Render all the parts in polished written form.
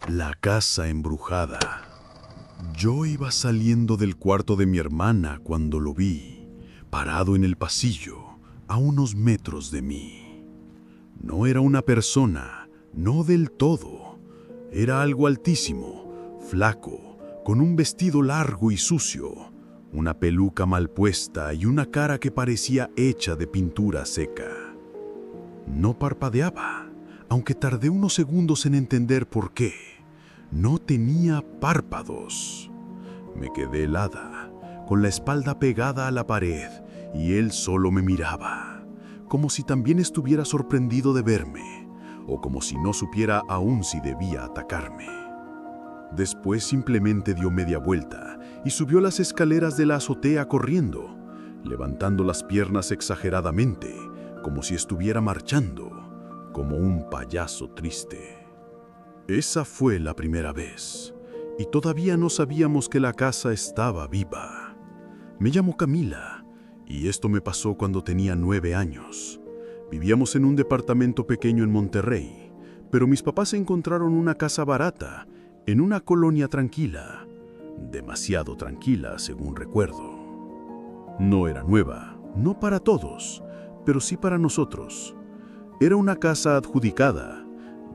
La casa embrujada. Yo iba saliendo del cuarto de mi hermana cuando lo vi, parado en el pasillo, a unos metros de mí. No era una persona, no del todo. Era algo altísimo, flaco, con un vestido largo y sucio, una peluca mal puesta y una cara que parecía hecha de pintura seca. No parpadeaba, aunque tardé unos segundos en entender por qué. No tenía párpados. Me quedé helada, con la espalda pegada a la pared, y él solo me miraba, como si también estuviera sorprendido de verme, o como si no supiera aún si debía atacarme. Después simplemente dio media vuelta y subió las escaleras de la azotea corriendo, levantando las piernas exageradamente, como si estuviera marchando, como un payaso triste. Esa fue la primera vez, y todavía no sabíamos que la casa estaba viva. Me llamo Camila, y esto me pasó cuando tenía 9 años. Vivíamos en un departamento pequeño en Monterrey, pero mis papás encontraron una casa barata, en una colonia tranquila, demasiado tranquila según recuerdo. No era nueva, no para todos, pero sí para nosotros. Era una casa adjudicada,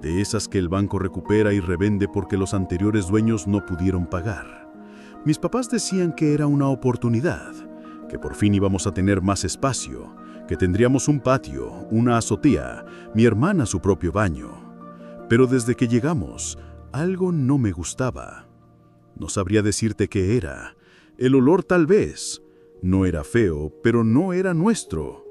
de esas que el banco recupera y revende porque los anteriores dueños no pudieron pagar. Mis papás decían que era una oportunidad, que por fin íbamos a tener más espacio, que tendríamos un patio, una azotea, mi hermana su propio baño. Pero desde que llegamos, algo no me gustaba. No sabría decirte qué era. El olor tal vez. No era feo, pero no era nuestro.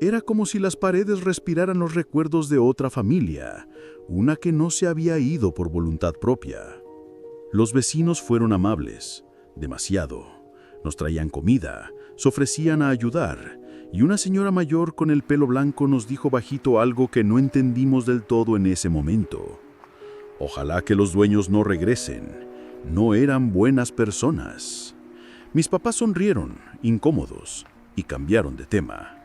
Era como si las paredes respiraran los recuerdos de otra familia, una que no se había ido por voluntad propia. Los vecinos fueron amables, demasiado. Nos traían comida, se ofrecían a ayudar, y una señora mayor con el pelo blanco nos dijo bajito algo que no entendimos del todo en ese momento. Ojalá que los dueños no regresen. No eran buenas personas. Mis papás sonrieron, incómodos, y cambiaron de tema.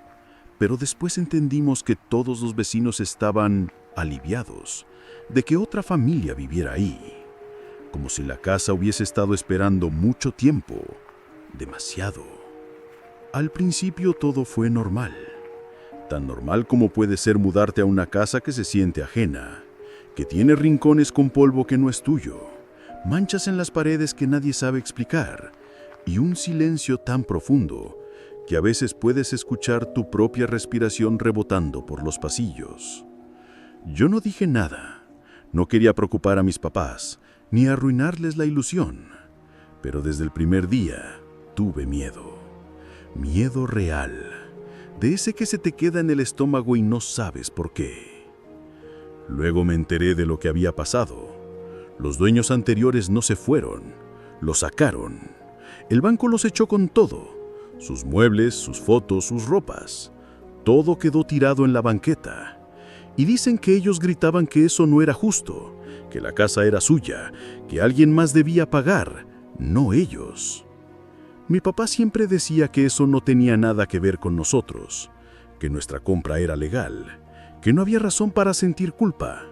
Pero después entendimos que todos los vecinos estaban aliviados de que otra familia viviera ahí, como si la casa hubiese estado esperando mucho tiempo, demasiado. Al principio todo fue normal, tan normal como puede ser mudarte a una casa que se siente ajena, que tiene rincones con polvo que no es tuyo, manchas en las paredes que nadie sabe explicar, y un silencio tan profundo que a veces puedes escuchar tu propia respiración rebotando por los pasillos. Yo no dije nada, no quería preocupar a mis papás, ni arruinarles la ilusión, pero desde el primer día tuve miedo. Miedo real, de ese que se te queda en el estómago y no sabes por qué. Luego me enteré de lo que había pasado. Los dueños anteriores no se fueron, los sacaron. El banco los echó con todo. Sus muebles, sus fotos, sus ropas. Todo quedó tirado en la banqueta. Y dicen que ellos gritaban que eso no era justo, que la casa era suya, que alguien más debía pagar, no ellos. Mi papá siempre decía que eso no tenía nada que ver con nosotros, que nuestra compra era legal, que no había razón para sentir culpa.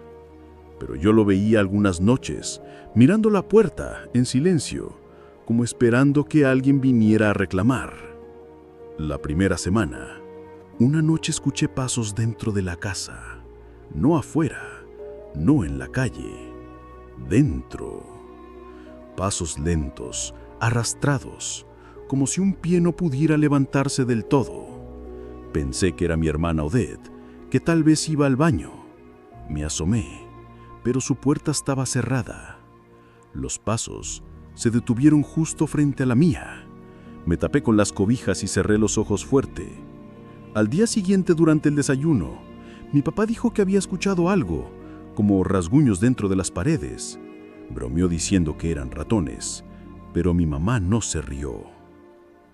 Pero yo lo veía algunas noches, mirando la puerta, en silencio, como esperando que alguien viniera a reclamar. La primera semana, una noche escuché pasos dentro de la casa, no afuera, no en la calle, dentro. Pasos lentos, arrastrados, como si un pie no pudiera levantarse del todo. Pensé que era mi hermana Odette, que tal vez iba al baño. Me asomé, pero su puerta estaba cerrada. Los pasos se detuvieron justo frente a la mía. Me tapé con las cobijas y cerré los ojos fuerte. Al día siguiente, durante el desayuno, mi papá dijo que había escuchado algo, como rasguños dentro de las paredes. Bromeó diciendo que eran ratones, pero mi mamá no se rió.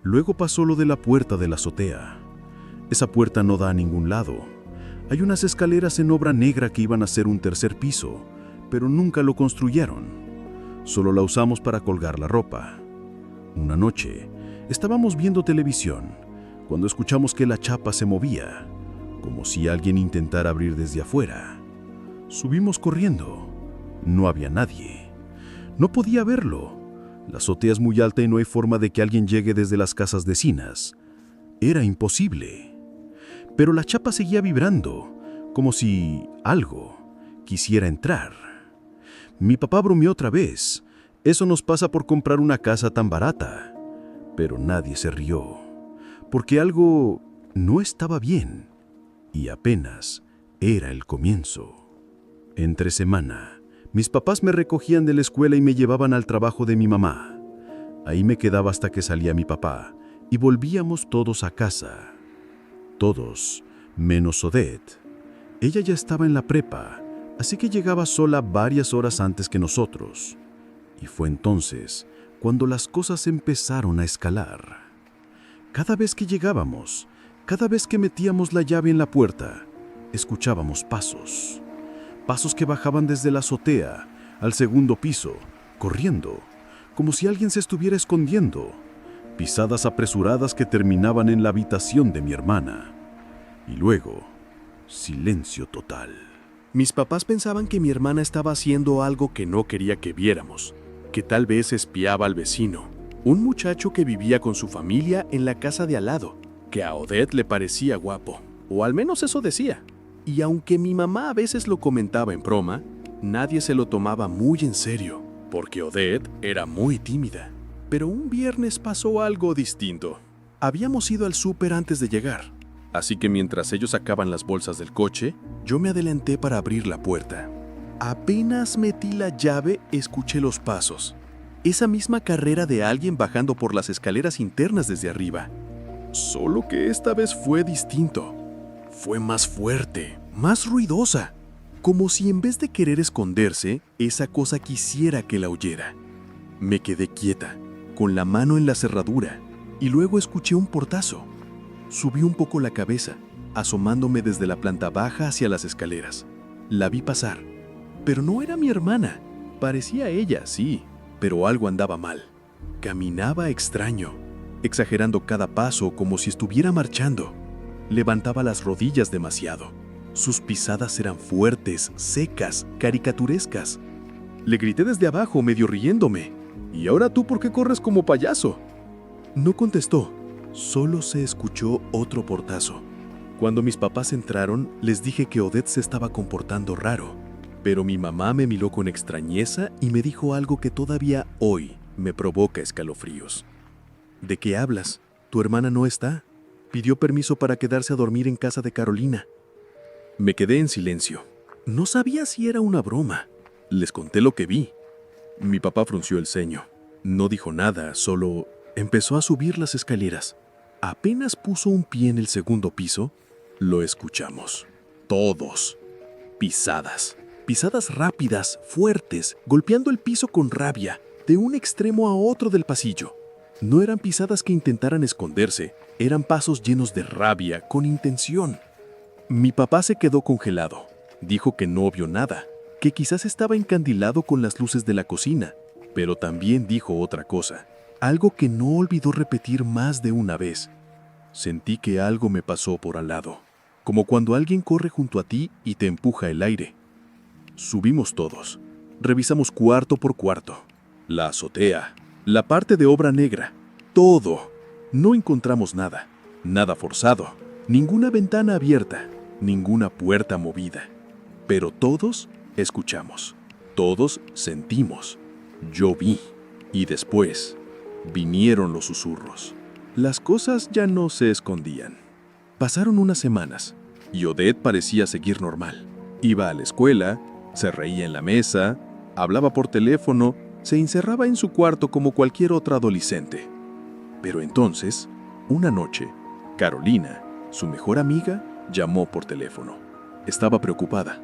Luego pasó lo de la puerta de la azotea. Esa puerta no da a ningún lado. Hay unas escaleras en obra negra que iban a ser un tercer piso, pero nunca lo construyeron. Solo la usamos para colgar la ropa. Una noche, estábamos viendo televisión cuando escuchamos que la chapa se movía, como si alguien intentara abrir desde afuera. Subimos corriendo. No había nadie. No podía verlo. La azotea es muy alta y no hay forma de que alguien llegue desde las casas vecinas. Era imposible. Pero la chapa seguía vibrando, como si algo quisiera entrar. Mi papá bromeó otra vez. Eso nos pasa por comprar una casa tan barata. Pero nadie se rió, porque algo no estaba bien. Y apenas era el comienzo. Entre semana, mis papás me recogían de la escuela y me llevaban al trabajo de mi mamá. Ahí me quedaba hasta que salía mi papá y volvíamos todos a casa. Todos, menos Odette. Ella ya estaba en la prepa, así que llegaba sola varias horas antes que nosotros. Y fue entonces cuando las cosas empezaron a escalar. Cada vez que llegábamos, cada vez que metíamos la llave en la puerta, escuchábamos pasos. Pasos que bajaban desde la azotea al segundo piso, corriendo, como si alguien se estuviera escondiendo. Pisadas apresuradas que terminaban en la habitación de mi hermana. Y luego, silencio total. Mis papás pensaban que mi hermana estaba haciendo algo que no quería que viéramos, que tal vez espiaba al vecino, un muchacho que vivía con su familia en la casa de al lado, que a Odette le parecía guapo, o al menos eso decía. Y aunque mi mamá a veces lo comentaba en broma, nadie se lo tomaba muy en serio, porque Odette era muy tímida. Pero un viernes pasó algo distinto. Habíamos ido al súper antes de llegar, así que mientras ellos sacaban las bolsas del coche, yo me adelanté para abrir la puerta. Apenas metí la llave, escuché los pasos. Esa misma carrera de alguien bajando por las escaleras internas desde arriba. Solo que esta vez fue distinto. Fue más fuerte, más ruidosa, como si en vez de querer esconderse, esa cosa quisiera que la oyera. Me quedé quieta, con la mano en la cerradura, y luego escuché un portazo. Subí un poco la cabeza, asomándome desde la planta baja hacia las escaleras. La vi pasar, pero no era mi hermana. Parecía ella, sí, pero algo andaba mal. Caminaba extraño, exagerando cada paso como si estuviera marchando. Levantaba las rodillas demasiado. Sus pisadas eran fuertes, secas, caricaturescas. Le grité desde abajo, medio riéndome. ¿Y ahora tú por qué corres como payaso? No contestó, solo se escuchó otro portazo. Cuando mis papás entraron, les dije que Odette se estaba comportando raro, pero mi mamá me miró con extrañeza y me dijo algo que todavía hoy me provoca escalofríos. ¿De qué hablas? ¿Tu hermana no está? Pidió permiso para quedarse a dormir en casa de Carolina. Me quedé en silencio. No sabía si era una broma. Les conté lo que vi. Mi papá frunció el ceño. No dijo nada, solo empezó a subir las escaleras. Apenas puso un pie en el segundo piso, lo escuchamos. Todos. Pisadas. Pisadas rápidas, fuertes, golpeando el piso con rabia, de un extremo a otro del pasillo. No eran pisadas que intentaran esconderse, eran pasos llenos de rabia, con intención. Mi papá se quedó congelado. Dijo que no vio nada, que quizás estaba encandilado con las luces de la cocina, pero también dijo otra cosa, algo que no olvidó repetir más de una vez. Sentí que algo me pasó por al lado, como cuando alguien corre junto a ti y te empuja el aire. Subimos todos. Revisamos cuarto por cuarto. La azotea, la parte de obra negra, todo. No encontramos nada, nada forzado, ninguna ventana abierta, ninguna puerta movida. Pero todos escuchamos, todos sentimos. Yo vi, y después vinieron los susurros. Las cosas ya no se escondían. Pasaron unas semanas, y Odette parecía seguir normal. Iba a la escuela, se reía en la mesa, hablaba por teléfono, se encerraba en su cuarto como cualquier otra adolescente. Pero entonces, una noche, Carolina, su mejor amiga, llamó por teléfono. Estaba preocupada.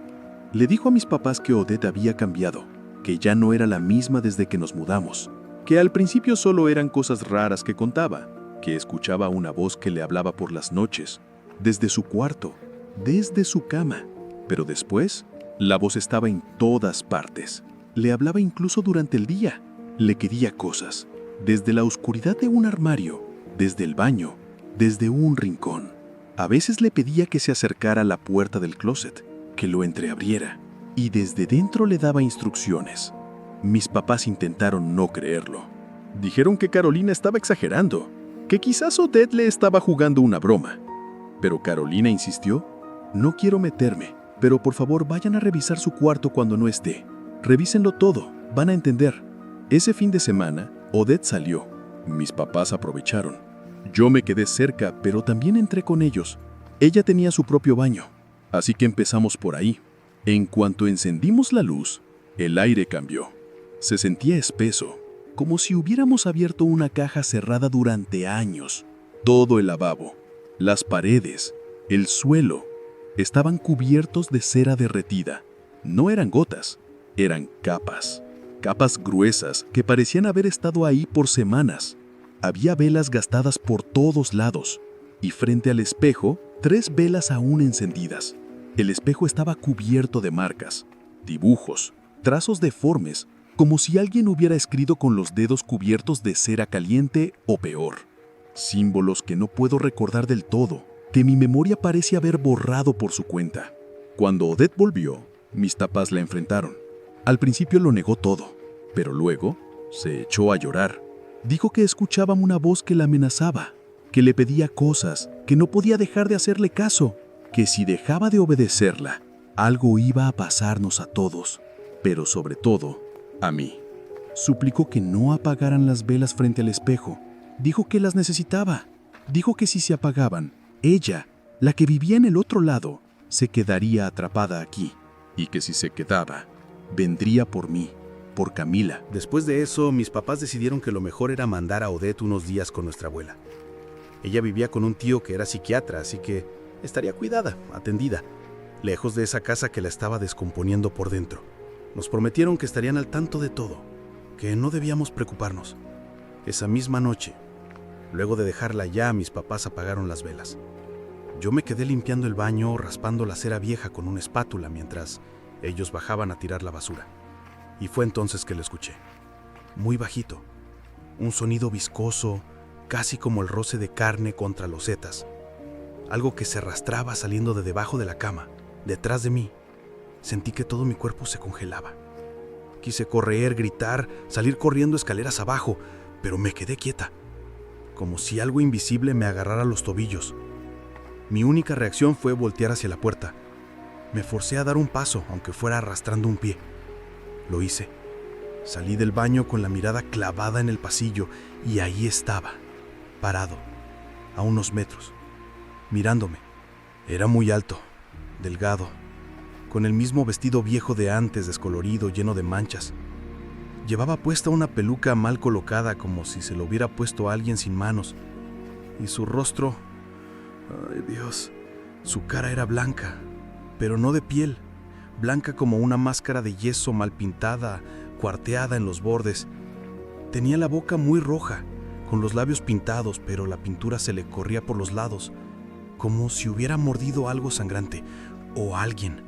Le dijo a mis papás que Odette había cambiado, que ya no era la misma desde que nos mudamos, que al principio solo eran cosas raras que contaba, que escuchaba una voz que le hablaba por las noches, desde su cuarto, desde su cama, pero después, la voz estaba en todas partes. Le hablaba incluso durante el día. Le quería cosas, desde la oscuridad de un armario, desde el baño, desde un rincón. A veces le pedía que se acercara a la puerta del closet, que lo entreabriera. y desde dentro le daba instrucciones. Mis papás intentaron no creerlo. Dijeron que Carolina estaba exagerando, que quizás Odette le estaba jugando una broma. Pero Carolina insistió: no quiero meterme, pero por favor vayan a revisar su cuarto cuando no esté. Revísenlo todo, van a entender. Ese fin de semana, Odette salió. Mis papás aprovecharon. Yo me quedé cerca, pero también entré con ellos. Ella tenía su propio baño, así que empezamos por ahí. En cuanto encendimos la luz, el aire cambió. Se sentía espeso, como si hubiéramos abierto una caja cerrada durante años. Todo el lavabo, las paredes, el suelo, estaban cubiertos de cera derretida. No eran gotas, eran capas. Capas gruesas que parecían haber estado ahí por semanas. Había velas gastadas por todos lados, y frente al espejo, 3 velas aún encendidas. El espejo estaba cubierto de marcas, dibujos, trazos deformes, como si alguien hubiera escrito con los dedos cubiertos de cera caliente o peor. Símbolos que no puedo recordar del todo, que mi memoria parece haber borrado por su cuenta. Cuando Odette volvió, mis papás la enfrentaron. Al principio lo negó todo, pero luego se echó a llorar. Dijo que escuchaba una voz que la amenazaba, que le pedía cosas, que no podía dejar de hacerle caso, que si dejaba de obedecerla, algo iba a pasarnos a todos, pero sobre todo, a mí. Suplicó que no apagaran las velas frente al espejo. Dijo que las necesitaba. Dijo que si se apagaban, ella, la que vivía en el otro lado, se quedaría atrapada aquí, y que si se quedaba, vendría por mí, por Camila. Después de eso, mis papás decidieron que lo mejor era mandar a Odette unos días con nuestra abuela. Ella vivía con un tío que era psiquiatra, así que estaría cuidada, atendida, lejos de esa casa que la estaba descomponiendo por dentro. Nos prometieron que estarían al tanto de todo, que no debíamos preocuparnos. Esa misma noche, luego de dejarla allá, mis papás apagaron las velas. Yo me quedé limpiando el baño, raspando la cera vieja con una espátula mientras ellos bajaban a tirar la basura. Y fue entonces que lo escuché. Muy bajito. Un sonido viscoso, casi como el roce de carne contra losetas. Algo que se arrastraba saliendo de debajo de la cama, detrás de mí. Sentí que todo mi cuerpo se congelaba. Quise correr, gritar, salir corriendo escaleras abajo, pero me quedé quieta, como si algo invisible me agarrara los tobillos. Mi única reacción fue voltear hacia la puerta. Me forcé a dar un paso, aunque fuera arrastrando un pie. Lo hice. Salí del baño con la mirada clavada en el pasillo y ahí estaba, parado, a unos metros, mirándome. Era muy alto, delgado, con el mismo vestido viejo de antes, descolorido, lleno de manchas. Llevaba puesta una peluca mal colocada, como si se lo hubiera puesto a alguien sin manos. Y su rostro... ¡ay, Dios! Su cara era blanca, pero no de piel. Blanca como una máscara de yeso mal pintada, cuarteada en los bordes. Tenía la boca muy roja, con los labios pintados, pero la pintura se le corría por los lados, como si hubiera mordido algo sangrante, o alguien.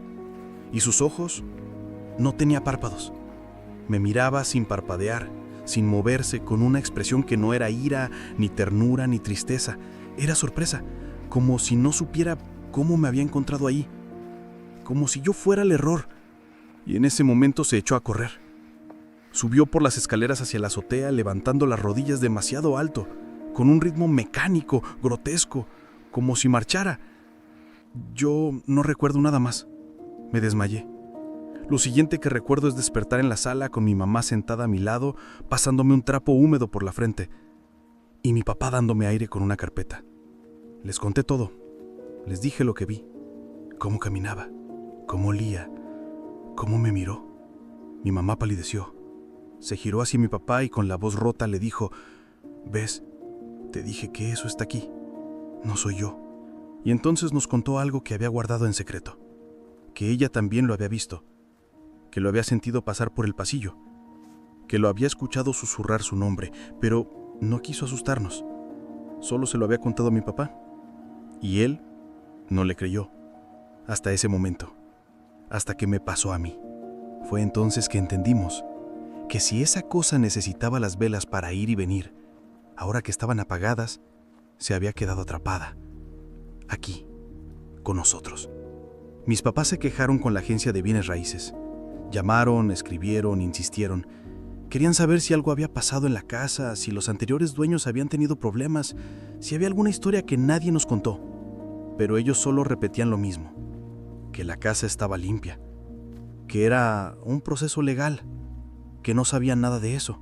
Y sus ojos no tenía párpados. Me miraba sin parpadear, sin moverse, con una expresión que no era ira, ni ternura, ni tristeza. Era sorpresa, como si no supiera cómo me había encontrado ahí, como si yo fuera el error. Y en ese momento se echó a correr. Subió por las escaleras hacia la azotea, levantando las rodillas demasiado alto, con un ritmo mecánico, grotesco, como si marchara. Yo no recuerdo nada más. Me desmayé. Lo siguiente que recuerdo es despertar en la sala con mi mamá sentada a mi lado, pasándome un trapo húmedo por la frente, y mi papá dándome aire con una carpeta. Les conté todo. Les dije lo que vi, cómo caminaba, cómo olía, cómo me miró. Mi mamá palideció. Se giró hacia mi papá y con la voz rota le dijo: «¿Ves? Te dije que eso está aquí. No soy yo». Y entonces nos contó algo que había guardado en secreto, que ella también lo había visto, que lo había sentido pasar por el pasillo, que lo había escuchado susurrar su nombre, pero no quiso asustarnos. Solo se lo había contado a mi papá, y él no le creyó, hasta ese momento, hasta que me pasó a mí. Fue entonces que entendimos que si esa cosa necesitaba las velas para ir y venir, ahora que estaban apagadas, se había quedado atrapada, aquí, con nosotros. Mis papás se quejaron con la agencia de bienes raíces. Llamaron, escribieron, insistieron. Querían saber si algo había pasado en la casa, si los anteriores dueños habían tenido problemas, si había alguna historia que nadie nos contó. Pero ellos solo repetían lo mismo, que la casa estaba limpia, que era un proceso legal, que no sabían nada de eso,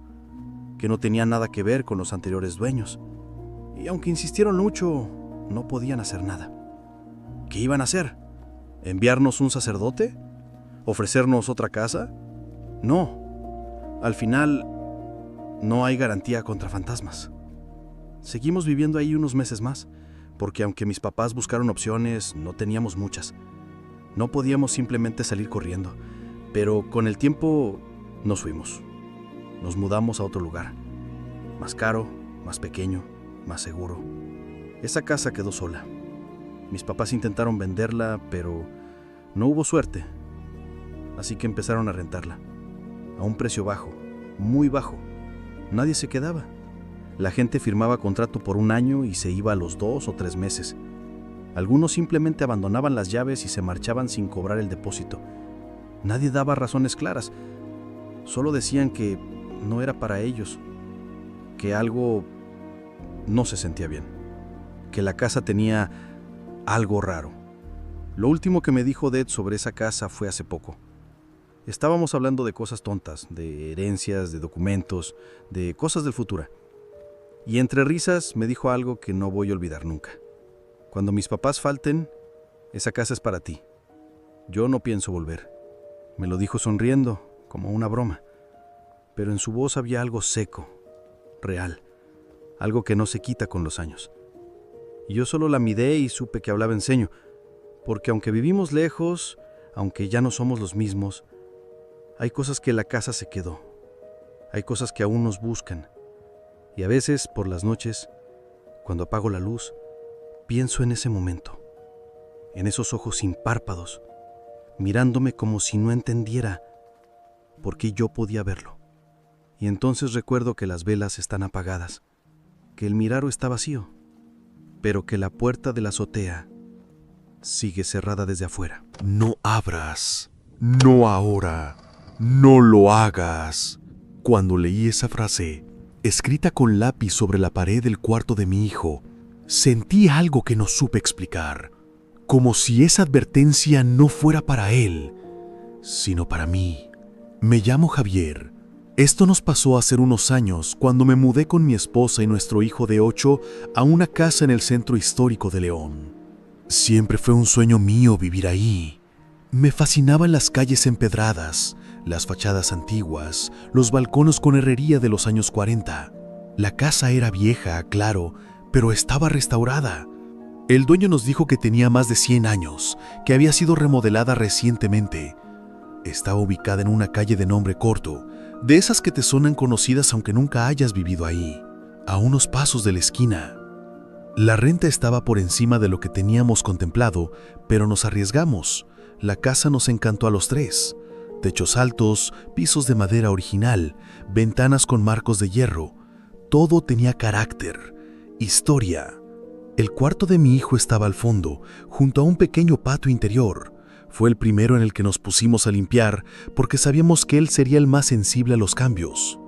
que no tenía nada que ver con los anteriores dueños. Y aunque insistieron mucho, no podían hacer nada. ¿Qué iban a hacer? ¿Enviarnos un sacerdote? ¿Ofrecernos otra casa? No. Al final, no hay garantía contra fantasmas. Seguimos viviendo ahí unos meses más, porque aunque mis papás buscaron opciones, no teníamos muchas. No podíamos simplemente salir corriendo, pero con el tiempo nos fuimos. Nos mudamos a otro lugar, más caro, más pequeño, más seguro. Esa casa quedó sola. Mis papás intentaron venderla, pero no hubo suerte. Así que empezaron a rentarla, a un precio bajo, muy bajo. Nadie se quedaba. La gente firmaba contrato por 1 año y se iba a los 2 o 3 meses. Algunos simplemente abandonaban las llaves y se marchaban sin cobrar el depósito. Nadie daba razones claras. Solo decían que no era para ellos, que algo no se sentía bien, que la casa tenía algo raro. Lo último que me dijo Ded sobre esa casa fue hace poco. Estábamos hablando de cosas tontas, de herencias, de documentos, de cosas del futuro. Y entre risas me dijo algo que no voy a olvidar nunca. Cuando mis papás falten, esa casa es para ti. Yo no pienso volver. Me lo dijo sonriendo, como una broma. Pero en su voz había algo seco, real, algo que no se quita con los años. Y yo solo la miré y supe que hablaba en serio, porque aunque vivimos lejos, aunque ya no somos los mismos, hay cosas que la casa se quedó. Hay cosas que aún nos buscan. Y a veces, por las noches, cuando apago la luz, pienso en ese momento, en esos ojos sin párpados, mirándome como si no entendiera por qué yo podía verlo. Y entonces recuerdo que las velas están apagadas, que el miraro está vacío, pero que la puerta de la azotea sigue cerrada desde afuera. No abras, no ahora, no lo hagas. Cuando leí esa frase, escrita con lápiz sobre la pared del cuarto de mi hijo, sentí algo que no supe explicar, como si esa advertencia no fuera para él, sino para mí. Me llamo Javier. Esto nos pasó hace unos años cuando me mudé con mi esposa y nuestro hijo de 8 a una casa en el centro histórico de León. Siempre fue un sueño mío vivir ahí. Me fascinaban las calles empedradas, las fachadas antiguas, los balcones con herrería de los años 40. La casa era vieja, claro, pero estaba restaurada. El dueño nos dijo que tenía más de 100 años, que había sido remodelada recientemente. Estaba ubicada en una calle de nombre corto, de esas que te suenan conocidas aunque nunca hayas vivido ahí, a unos pasos de la esquina. La renta estaba por encima de lo que teníamos contemplado, pero nos arriesgamos. La casa nos encantó a los 3. Techos altos, pisos de madera original, ventanas con marcos de hierro. Todo tenía carácter, historia. El cuarto de mi hijo estaba al fondo, junto a un pequeño patio interior. Fue el primero en el que nos pusimos a limpiar porque sabíamos que él sería el más sensible a los cambios.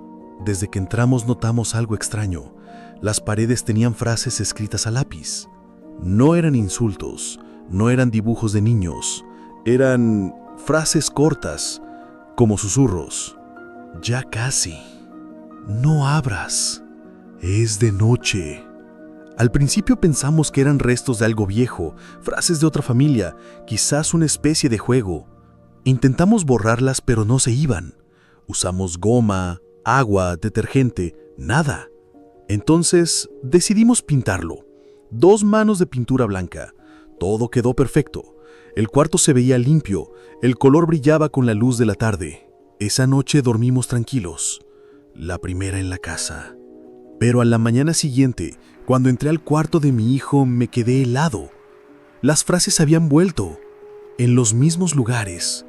Desde que entramos notamos algo extraño. Las paredes tenían frases escritas a lápiz. No eran insultos, no eran dibujos de niños, eran frases cortas, como susurros. Ya casi. No abras. Es de noche. Al principio pensamos que eran restos de algo viejo, frases de otra familia, quizás una especie de juego. Intentamos borrarlas, pero no se iban. Usamos goma, agua, detergente, nada. Entonces decidimos pintarlo. 2 manos de pintura blanca. Todo quedó perfecto. El cuarto se veía limpio, el color brillaba con la luz de la tarde. Esa noche dormimos tranquilos. La primera en la casa. Pero a la mañana siguiente, cuando entré al cuarto de mi hijo, me quedé helado. Las frases habían vuelto, en los mismos lugares,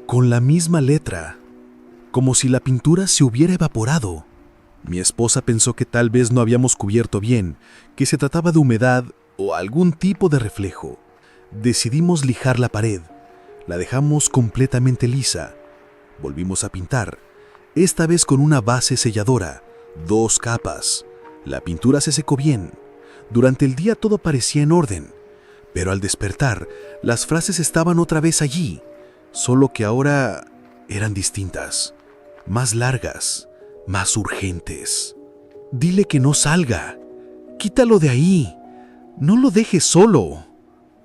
con la misma letra, como si la pintura se hubiera evaporado. Mi esposa pensó que tal vez no habíamos cubierto bien, que se trataba de humedad o algún tipo de reflejo. Decidimos lijar la pared, La dejamos completamente lisa. Volvimos a pintar, esta vez con una base selladora, 2 capas. La pintura se secó bien. Durante el día todo parecía en orden, pero al despertar, las frases estaban otra vez allí, solo que ahora eran distintas, más largas, más urgentes. Dile que no salga. Quítalo de ahí. No lo dejes solo.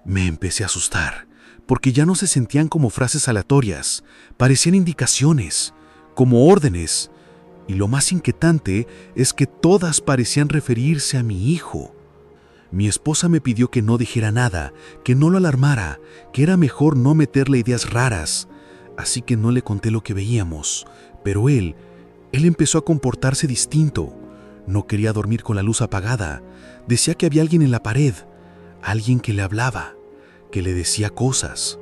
Me empecé a asustar, porque ya no se sentían como frases aleatorias, parecían indicaciones, como órdenes, y lo más inquietante es que todas parecían referirse a mi hijo. Mi esposa me pidió que no dijera nada, que no lo alarmara, que era mejor no meterle ideas raras, así que no le conté lo que veíamos, pero él empezó a comportarse distinto. No quería dormir con la luz apagada, decía que había alguien en la pared, alguien que le hablaba, que le decía cosas.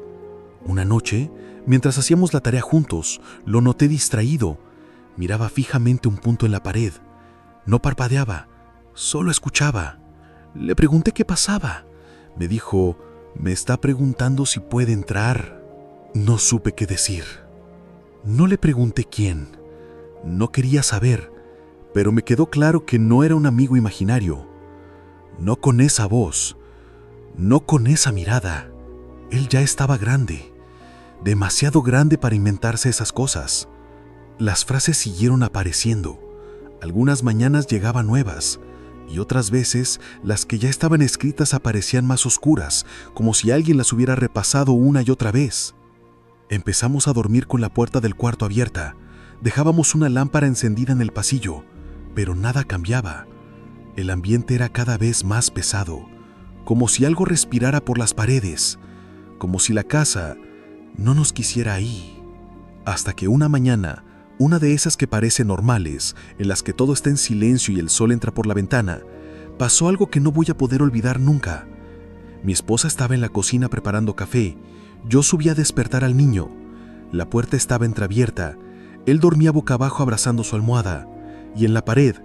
Una noche, mientras hacíamos la tarea juntos, lo noté distraído. Miraba fijamente un punto en la pared. No parpadeaba, solo escuchaba. Le pregunté qué pasaba. Me dijo, me está preguntando si puede entrar. No supe qué decir. No le pregunté quién. No quería saber, pero me quedó claro que no era un amigo imaginario. No con esa voz, no con esa mirada. Él ya estaba grande, demasiado grande para inventarse esas cosas. Las frases siguieron apareciendo. Algunas mañanas llegaban nuevas, y otras veces las que ya estaban escritas aparecían más oscuras, como si alguien las hubiera repasado una y otra vez. Empezamos a dormir con la puerta del cuarto abierta. Dejábamos una lámpara encendida en el pasillo, pero nada cambiaba. El ambiente era cada vez más pesado, como si algo respirara por las paredes, como si la casa no nos quisiera ahí. Hasta que una mañana, una de esas que parecen normales, en las que todo está en silencio y el sol entra por la ventana, pasó algo que no voy a poder olvidar nunca. Mi esposa estaba en la cocina preparando café. Yo subí a despertar al niño. La puerta estaba entreabierta. Él dormía boca abajo abrazando su almohada, y en la pared,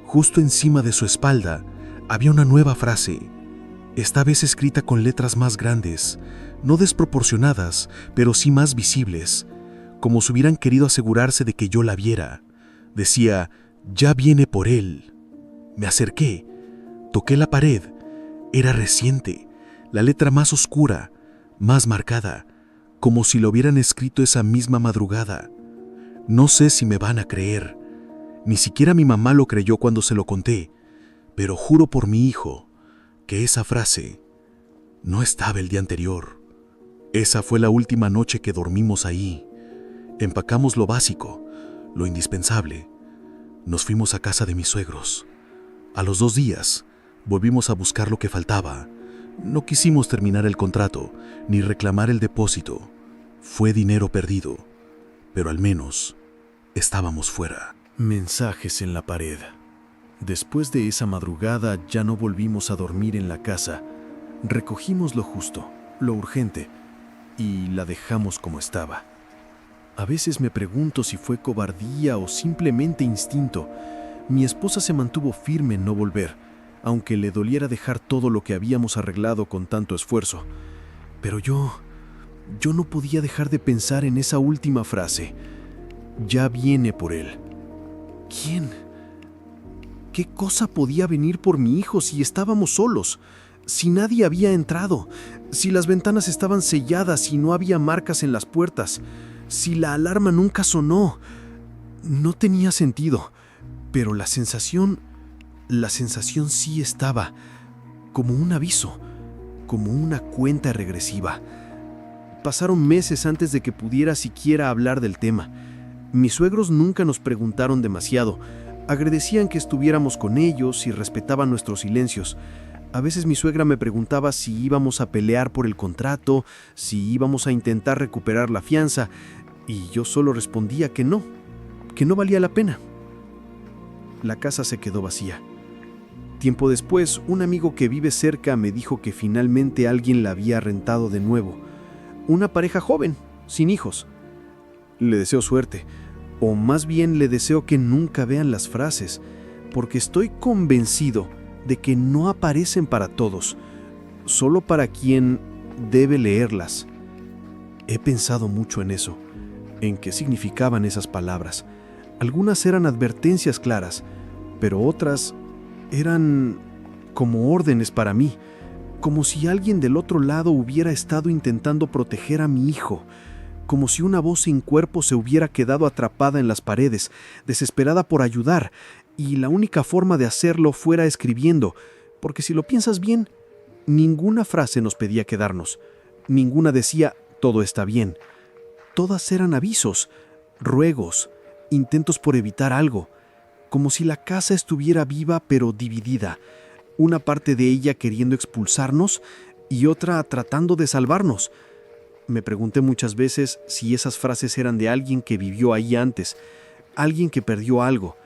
justo encima de su espalda, había una nueva frase, esta vez escrita con letras más grandes, no desproporcionadas, pero sí más visibles, como si hubieran querido asegurarse de que yo la viera. Decía, ya viene por él. Me acerqué, toqué la pared. Era reciente, la letra más oscura, más marcada, como si lo hubieran escrito esa misma madrugada. No sé si me van a creer. Ni siquiera mi mamá lo creyó cuando se lo conté, pero juro por mi hijo que esa frase no estaba el día anterior. Esa fue la última noche que dormimos ahí. Empacamos lo básico, lo indispensable. Nos fuimos a casa de mis suegros. A los 2 días, volvimos a buscar lo que faltaba. No quisimos terminar el contrato, ni reclamar el depósito. Fue dinero perdido, pero al menos estábamos fuera. Mensajes en la pared. Después de esa madrugada ya no volvimos a dormir en la casa. Recogimos lo justo, lo urgente, y la dejamos como estaba. A veces me pregunto si fue cobardía o simplemente instinto. Mi esposa se mantuvo firme en no volver, aunque le doliera dejar todo lo que habíamos arreglado con tanto esfuerzo. Pero yo no podía dejar de pensar en esa última frase. Ya viene por él. ¿Quién? ¿Qué cosa podía venir por mi hijo si estábamos solos? Si nadie había entrado, si las ventanas estaban selladas y no había marcas en las puertas, si la alarma nunca sonó. No tenía sentido, pero la sensación sí estaba, como un aviso, como una cuenta regresiva. Pasaron meses antes de que pudiera siquiera hablar del tema. Mis suegros nunca nos preguntaron demasiado. Agradecían que estuviéramos con ellos y respetaban nuestros silencios. A veces mi suegra me preguntaba si íbamos a pelear por el contrato, si íbamos a intentar recuperar la fianza, y yo solo respondía que no valía la pena. La casa se quedó vacía. Tiempo después, un amigo que vive cerca me dijo que finalmente alguien la había rentado de nuevo. Una pareja joven, sin hijos. Le deseo suerte, o más bien le deseo que nunca vean las frases, porque estoy convencido de que no aparecen para todos, solo para quien debe leerlas. He pensado mucho en eso, en qué significaban esas palabras. Algunas eran advertencias claras, pero otras eran como órdenes para mí, como si alguien del otro lado hubiera estado intentando proteger a mi hijo, como si una voz sin cuerpo se hubiera quedado atrapada en las paredes, desesperada por ayudar, y la única forma de hacerlo fuera escribiendo, porque si lo piensas bien, ninguna frase nos pedía quedarnos, ninguna decía «todo está bien». Todas eran avisos, ruegos, intentos por evitar algo, como si la casa estuviera viva pero dividida, una parte de ella queriendo expulsarnos y otra tratando de salvarnos. Me pregunté muchas veces si esas frases eran de alguien que vivió ahí antes, alguien que perdió algo,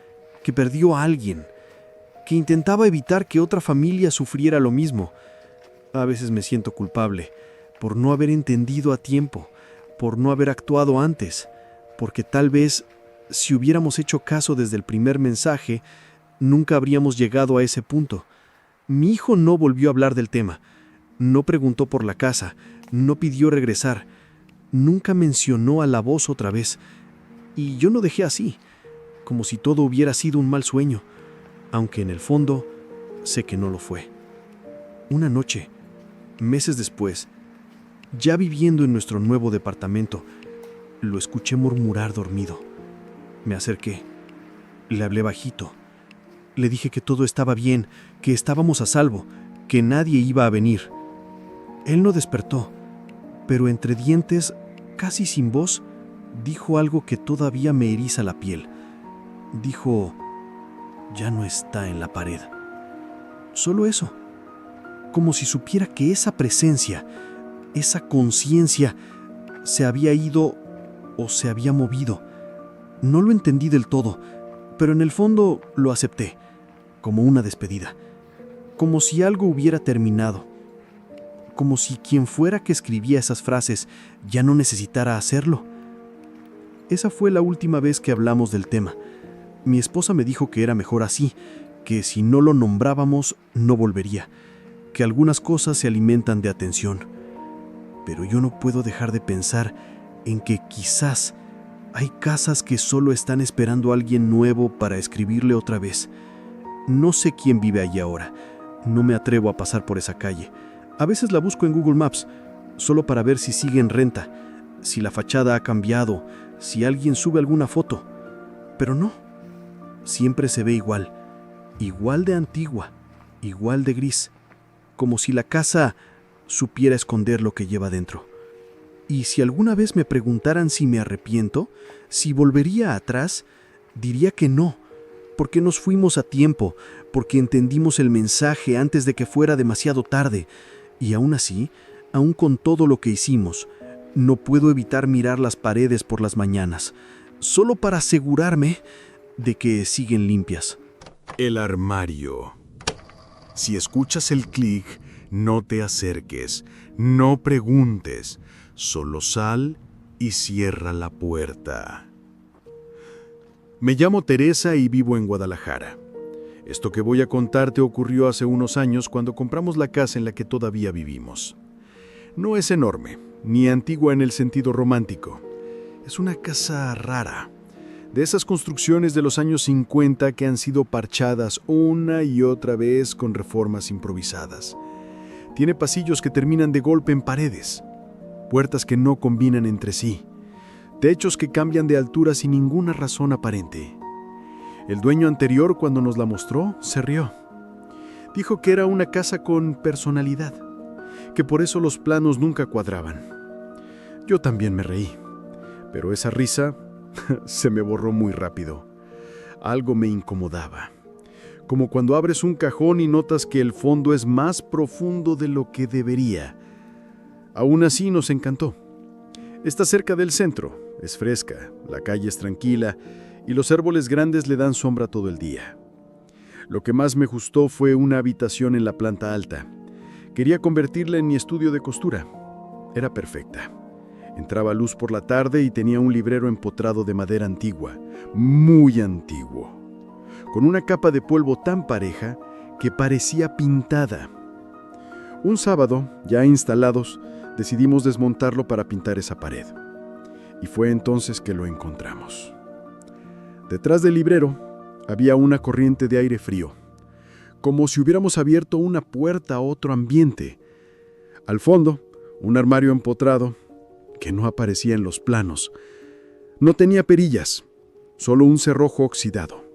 que perdió a alguien, que intentaba evitar que otra familia sufriera lo mismo. A veces me siento culpable por no haber entendido a tiempo, por no haber actuado antes, porque tal vez si hubiéramos hecho caso desde el primer mensaje, nunca habríamos llegado a ese punto. Mi hijo no volvió a hablar del tema, no preguntó por la casa, no pidió regresar, nunca mencionó a la voz otra vez, y yo lo dejé así, como si todo hubiera sido un mal sueño, aunque en el fondo sé que no lo fue. Una noche, meses después, ya viviendo en nuestro nuevo departamento, lo escuché murmurar dormido. Me acerqué, le hablé bajito, le dije que todo estaba bien, que estábamos a salvo, que nadie iba a venir. Él no despertó, pero entre dientes, casi sin voz, dijo algo que todavía me eriza la piel. Dijo, ya no está en la pared. Solo eso, como si supiera que esa presencia, esa conciencia, se había ido o se había movido. No lo entendí del todo, pero en el fondo lo acepté, como una despedida, como si algo hubiera terminado, como si quien fuera que escribía esas frases ya no necesitara hacerlo. Esa fue la última vez que hablamos del tema. Mi esposa me dijo que era mejor así, que si no lo nombrábamos no volvería, que algunas cosas se alimentan de atención. Pero yo no puedo dejar de pensar en que quizás hay casas que solo están esperando a alguien nuevo para escribirle otra vez. No sé quién vive allí ahora. No me atrevo a pasar por esa calle. A veces la busco en Google Maps, solo para ver si sigue en renta, si la fachada ha cambiado, si alguien sube alguna foto. Pero no. Siempre se ve igual. Igual de antigua, igual de gris. Como si la casa supiera esconder lo que lleva dentro. Y si alguna vez me preguntaran si me arrepiento, si volvería atrás, diría que no, porque nos fuimos a tiempo, porque entendimos el mensaje antes de que fuera demasiado tarde, y aún así, aún con todo lo que hicimos, no puedo evitar mirar las paredes por las mañanas, solo para asegurarme de que siguen limpias. El armario. Si escuchas el clic, no te acerques, no preguntes, solo sal y cierra la puerta. Me llamo Teresa y vivo en Guadalajara. Esto que voy a contarte ocurrió hace unos años cuando compramos la casa en la que todavía vivimos. No es enorme, ni antigua en el sentido romántico. Es una casa rara, de esas construcciones de los años 50 que han sido parchadas una y otra vez con reformas improvisadas. Tiene pasillos que terminan de golpe en paredes, puertas que no combinan entre sí, techos que cambian de altura sin ninguna razón aparente. El dueño anterior, cuando nos la mostró, se rió. Dijo que era una casa con personalidad, que por eso los planos nunca cuadraban. Yo también me reí, pero esa risa se me borró muy rápido. Algo me incomodaba, como cuando abres un cajón y notas que el fondo es más profundo de lo que debería. Aún así nos encantó. Está cerca del centro, es fresca, la calle es tranquila y los árboles grandes le dan sombra todo el día. Lo que más me gustó fue una habitación en la planta alta. Quería convertirla en mi estudio de costura. Era perfecta. Entraba luz por la tarde y tenía un librero empotrado de madera antigua, muy antiguo, con una capa de polvo tan pareja que parecía pintada. Un sábado, ya instalados, Decidimos desmontarlo para pintar esa pared. Y fue entonces que lo encontramos. Detrás del librero había una corriente de aire frío, como si hubiéramos abierto una puerta a otro ambiente. Al fondo, un armario empotrado que no aparecía en los planos. No tenía perillas, solo un cerrojo oxidado,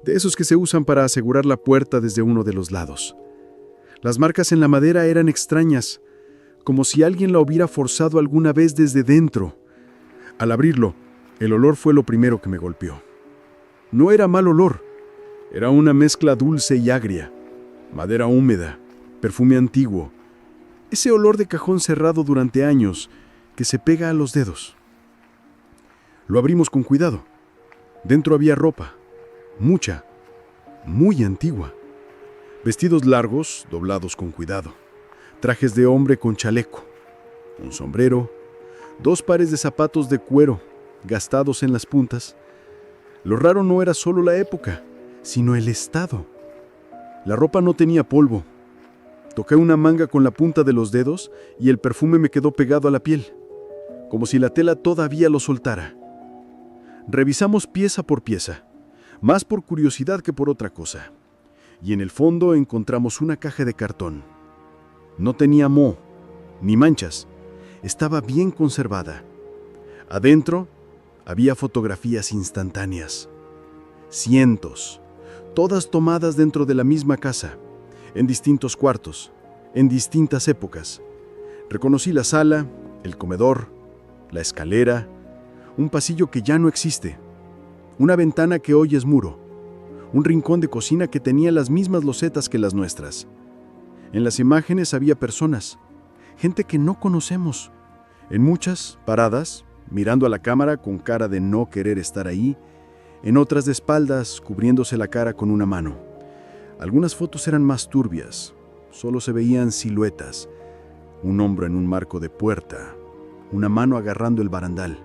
de esos que se usan para asegurar la puerta desde uno de los lados. Las marcas en la madera eran extrañas, como si alguien la hubiera forzado alguna vez desde dentro. Al abrirlo, el olor fue lo primero que me golpeó. No era mal olor, era una mezcla dulce y agria, madera húmeda, perfume antiguo, ese olor de cajón cerrado durante años que se pega a los dedos. Lo abrimos con cuidado. Dentro había ropa, mucha, muy antigua. Vestidos largos, doblados con cuidado. Trajes de hombre con chaleco, un sombrero, 2 pares de zapatos de cuero, gastados en las puntas. Lo raro no era solo la época, sino el estado. La ropa no tenía polvo. Toqué una manga con la punta de los dedos y el perfume me quedó pegado a la piel, como si la tela todavía lo soltara. Revisamos pieza por pieza, más por curiosidad que por otra cosa, y en el fondo encontramos una caja de cartón. No tenía moho, ni manchas, estaba bien conservada. Adentro había fotografías instantáneas, cientos, todas tomadas dentro de la misma casa, en distintos cuartos, en distintas épocas. Reconocí la sala, el comedor, la escalera, un pasillo que ya no existe, una ventana que hoy es muro, un rincón de cocina que tenía las mismas losetas que las nuestras. En las imágenes había personas, gente que no conocemos, en muchas paradas, mirando a la cámara con cara de no querer estar ahí, en otras de espaldas, cubriéndose la cara con una mano. Algunas fotos eran más turbias, solo se veían siluetas, un hombro en un marco de puerta, una mano agarrando el barandal,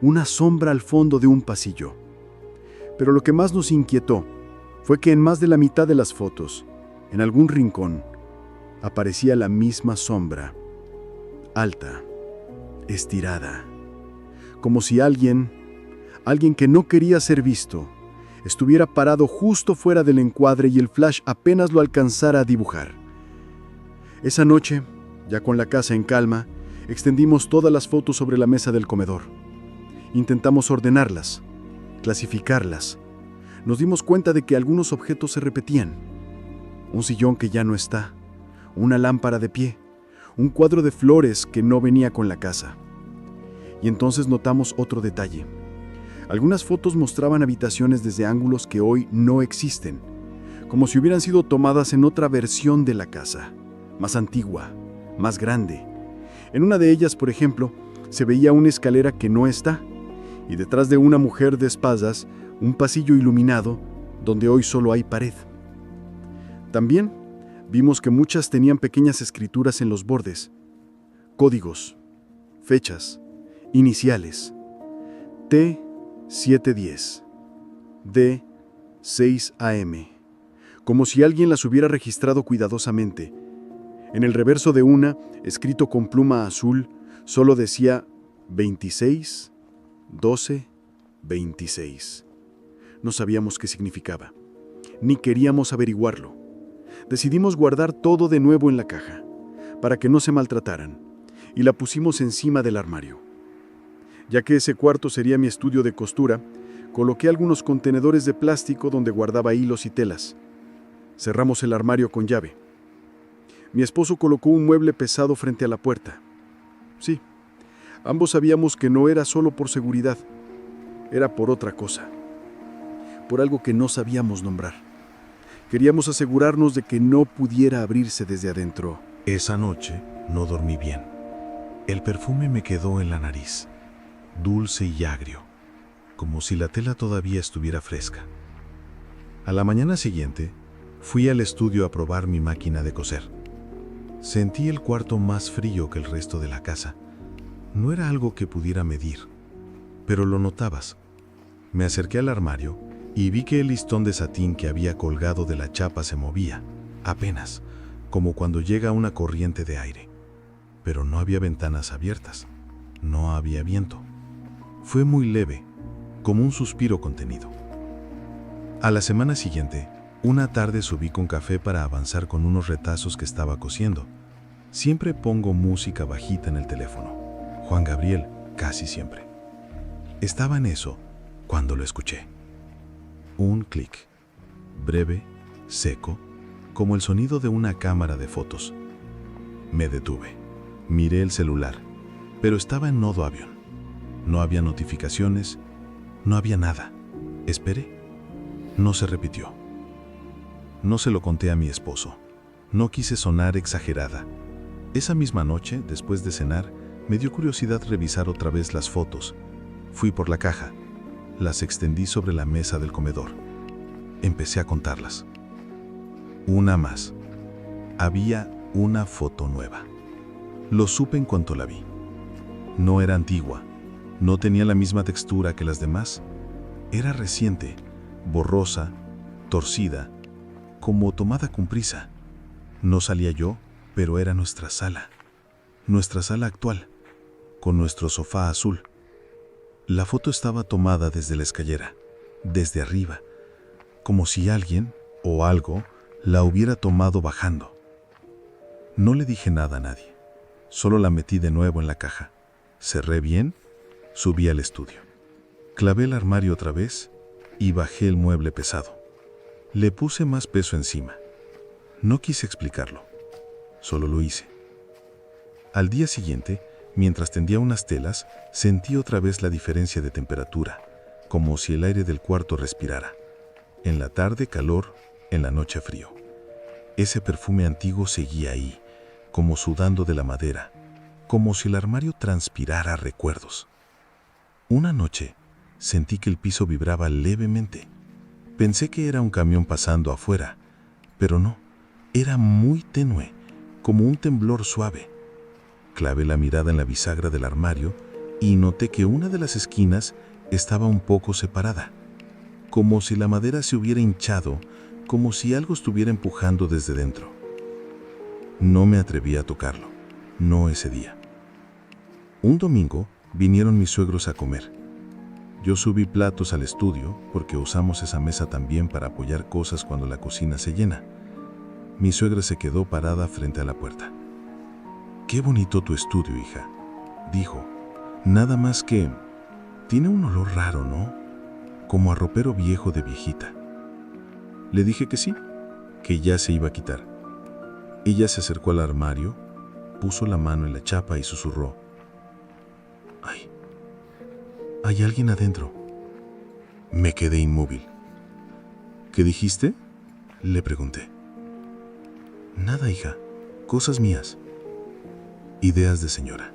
una sombra al fondo de un pasillo. Pero lo que más nos inquietó fue que en más de la mitad de las fotos, en algún rincón, aparecía la misma sombra, alta, estirada, como si alguien que no quería ser visto, estuviera parado justo fuera del encuadre y el flash apenas lo alcanzara a dibujar. Esa noche, ya con la casa en calma, extendimos todas las fotos sobre la mesa del comedor. Intentamos ordenarlas, clasificarlas. Nos dimos cuenta de que algunos objetos se repetían. Un sillón que ya no está, una lámpara de pie, un cuadro de flores que no venía con la casa. Y entonces notamos otro detalle. Algunas fotos mostraban habitaciones desde ángulos que hoy no existen, como si hubieran sido tomadas en otra versión de la casa, más antigua, más grande. En una de ellas, por ejemplo, se veía una escalera que no está, y detrás de una mujer de espaldas, un pasillo iluminado donde hoy solo hay pared. También vimos que muchas tenían pequeñas escrituras en los bordes, códigos, fechas, iniciales, T710, D6 AM, como si alguien las hubiera registrado cuidadosamente. En el reverso de una, escrito con pluma azul, solo decía 26, 12, 26. No sabíamos qué significaba, ni queríamos averiguarlo. Decidimos guardar todo de nuevo en la caja, para que no se maltrataran, y la pusimos encima del armario. Ya que ese cuarto sería mi estudio de costura, coloqué algunos contenedores de plástico donde guardaba hilos y telas. Cerramos el armario con llave. Mi esposo colocó un mueble pesado frente a la puerta. Sí, ambos sabíamos que no era solo por seguridad, era por otra cosa, por algo que no sabíamos nombrar. Queríamos asegurarnos de que no pudiera abrirse desde adentro. Esa noche no dormí bien. El perfume me quedó en la nariz, dulce y agrio, como si la tela todavía estuviera fresca. A la mañana siguiente, fui al estudio a probar mi máquina de coser. Sentí el cuarto más frío que el resto de la casa. No era algo que pudiera medir, pero lo notabas. Me acerqué al armario y vi que el listón de satín que había colgado de la chapa se movía, apenas, como cuando llega una corriente de aire. pero no había ventanas abiertas, no había viento. Fue muy leve, como un suspiro contenido. A la semana siguiente, una tarde subí con café para avanzar con unos retazos que estaba cosiendo. Siempre pongo música bajita en el teléfono. Juan Gabriel, casi siempre. Estaba en eso cuando lo escuché. Un clic, breve, seco, como el sonido de una cámara de fotos. Me detuve. Miré el celular, pero estaba en modo avión. No había notificaciones, no había nada. Esperé. No se repitió. No se lo conté a mi esposo. No quise sonar exagerada. Esa misma noche, después de cenar, me dio curiosidad revisar otra vez las fotos. Fui por la caja. Las extendí sobre la mesa del comedor. Empecé a contarlas. Una más. Había una foto nueva. Lo supe en cuanto la vi. No era antigua. No tenía la misma textura que las demás. Era reciente, borrosa, torcida, como tomada con prisa. No salía yo, pero era nuestra sala actual, con nuestro sofá azul. La foto estaba tomada desde la escalera, desde arriba, como si alguien o algo la hubiera tomado bajando. No le dije nada a nadie, solo la metí de nuevo en la caja. Cerré bien, subí al estudio. Clavé el armario otra vez y bajé el mueble pesado. Le puse más peso encima. No quise explicarlo, solo lo hice. Al día siguiente, mientras tendía unas telas, sentí otra vez la diferencia de temperatura, como si el aire del cuarto respirara. En la tarde calor, en la noche frío. Ese perfume antiguo seguía ahí, como sudando de la madera, como si el armario transpirara recuerdos. Una noche, sentí que el piso vibraba levemente. Pensé que era un camión pasando afuera, pero no, era muy tenue, como un temblor suave. Clavé la mirada en la bisagra del armario y noté que una de las esquinas estaba un poco separada, como si la madera se hubiera hinchado, como si algo estuviera empujando desde dentro. No me atreví a tocarlo, no ese día. Un domingo vinieron mis suegros a comer. Yo subí platos al estudio porque usamos esa mesa también para apoyar cosas cuando la cocina se llena. Mi suegra se quedó parada frente a la puerta. «Qué bonito tu estudio, hija», dijo. «Nada más que... tiene un olor raro, ¿no? Como a ropero viejo de viejita». Le dije que sí, que ya se iba a quitar. Ella se acercó al armario, puso la mano en la chapa y susurró. «Ay, hay alguien adentro». Me quedé inmóvil. «¿Qué dijiste?», le pregunté. «Nada, hija, cosas mías». Ideas de señora.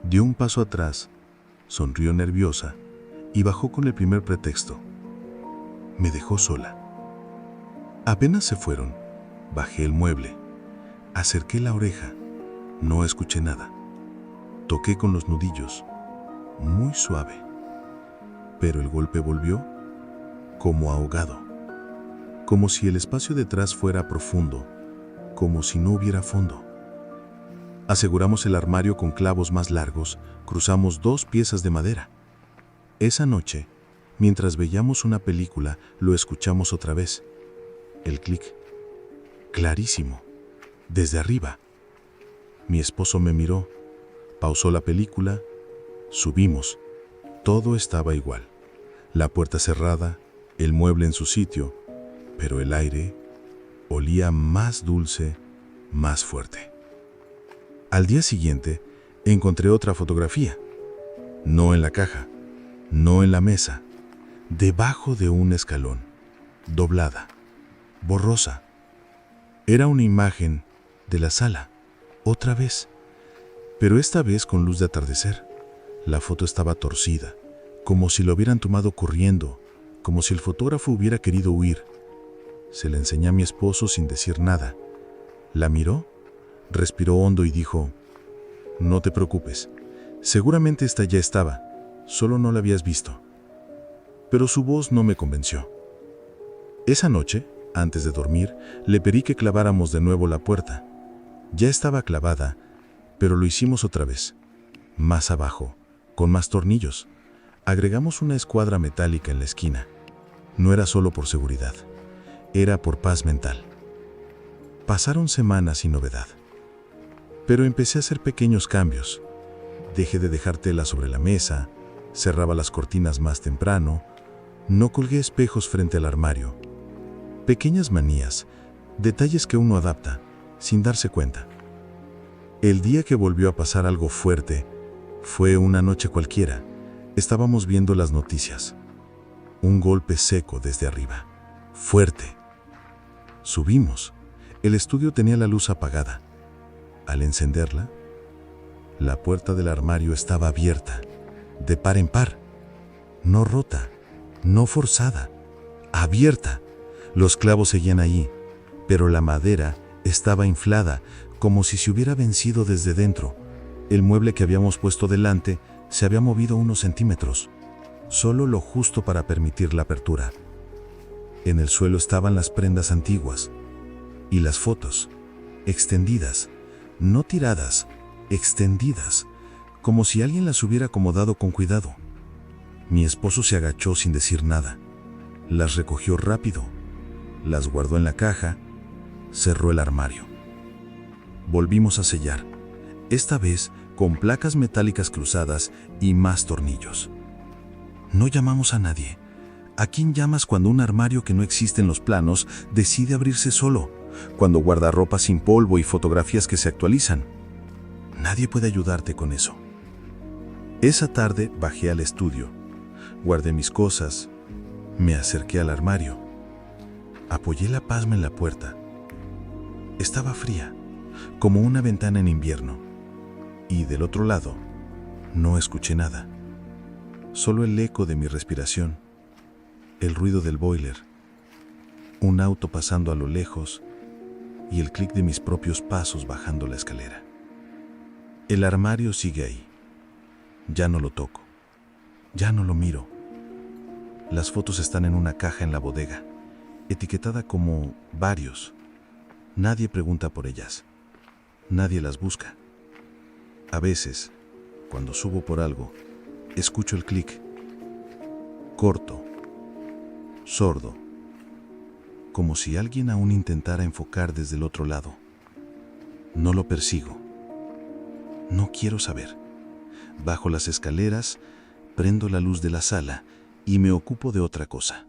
Dio un paso atrás, sonrió nerviosa y bajó con el primer pretexto. Me dejó sola. Apenas se fueron, bajé el mueble, acerqué la oreja, no escuché nada. Toqué con los nudillos, muy suave, pero el golpe volvió como ahogado, como si el espacio detrás fuera profundo, como si no hubiera fondo. Aseguramos el armario con clavos más largos, cruzamos 2 piezas de madera. Esa noche, mientras veíamos una película, lo escuchamos otra vez. El clic, clarísimo, desde arriba. Mi esposo me miró, pausó la película, subimos. Todo estaba igual. La puerta cerrada, el mueble en su sitio, pero el aire olía más dulce, más fuerte. Al día siguiente, encontré otra fotografía. No en la caja, no en la mesa, debajo de un escalón, doblada, borrosa. Era una imagen de la sala, otra vez, pero esta vez con luz de atardecer. La foto estaba torcida, como si lo hubieran tomado corriendo, como si el fotógrafo hubiera querido huir. Se la enseñé a mi esposo sin decir nada. La miró, respiró hondo y dijo: «No te preocupes, seguramente esta ya estaba, solo no la habías visto». Pero su voz no me convenció. Esa noche, antes de dormir, le pedí que claváramos de nuevo la puerta. Ya estaba clavada, Pero lo hicimos otra vez, más abajo, con más tornillos. Agregamos una escuadra metálica en la esquina. No era solo por seguridad, era por paz mental. Pasaron semanas sin novedad. Pero empecé a hacer pequeños cambios. Dejé de dejar tela sobre la mesa, cerraba las cortinas más temprano, no colgué espejos frente al armario. Pequeñas manías, detalles que uno adapta, sin darse cuenta. El día que volvió a pasar algo fuerte, fue una noche cualquiera. Estábamos viendo las noticias. Un golpe seco desde arriba. Fuerte. Subimos. El estudio tenía la luz apagada. Al encenderla, la puerta del armario estaba abierta, de par en par. No rota, no forzada, abierta. Los clavos seguían ahí, pero la madera estaba inflada, como si se hubiera vencido desde dentro. El mueble que habíamos puesto delante se había movido unos centímetros, solo lo justo para permitir la apertura. En el suelo estaban las prendas antiguas y las fotos, extendidas, no tiradas, extendidas, como si alguien las hubiera acomodado con cuidado. Mi esposo se agachó sin decir nada, las recogió rápido, las guardó en la caja, cerró el armario. Volvimos a sellar, esta vez con placas metálicas cruzadas y más tornillos. No llamamos a nadie. ¿A quién llamas cuando un armario que no existe en los planos decide abrirse solo? Cuando guarda ropa sin polvo y fotografías que se actualizan. Nadie puede ayudarte con eso. Esa tarde bajé al estudio, guardé mis cosas, me acerqué al armario, apoyé la pasma en la puerta. Estaba fría, como una ventana en invierno, y del otro lado no escuché nada, solo el eco de mi respiración, el ruido del boiler, un auto pasando a lo lejos y el clic de mis propios pasos bajando la escalera. El armario sigue ahí. Ya no lo toco. Ya no lo miro. Las fotos están en una caja en la bodega, etiquetada como varios. Nadie pregunta por ellas. Nadie las busca. A veces, cuando subo por algo, escucho el clic. Corto. Sordo. Como si alguien aún intentara enfocar desde el otro lado. No lo persigo. No quiero saber. Bajo las escaleras, prendo la luz de la sala y me ocupo de otra cosa.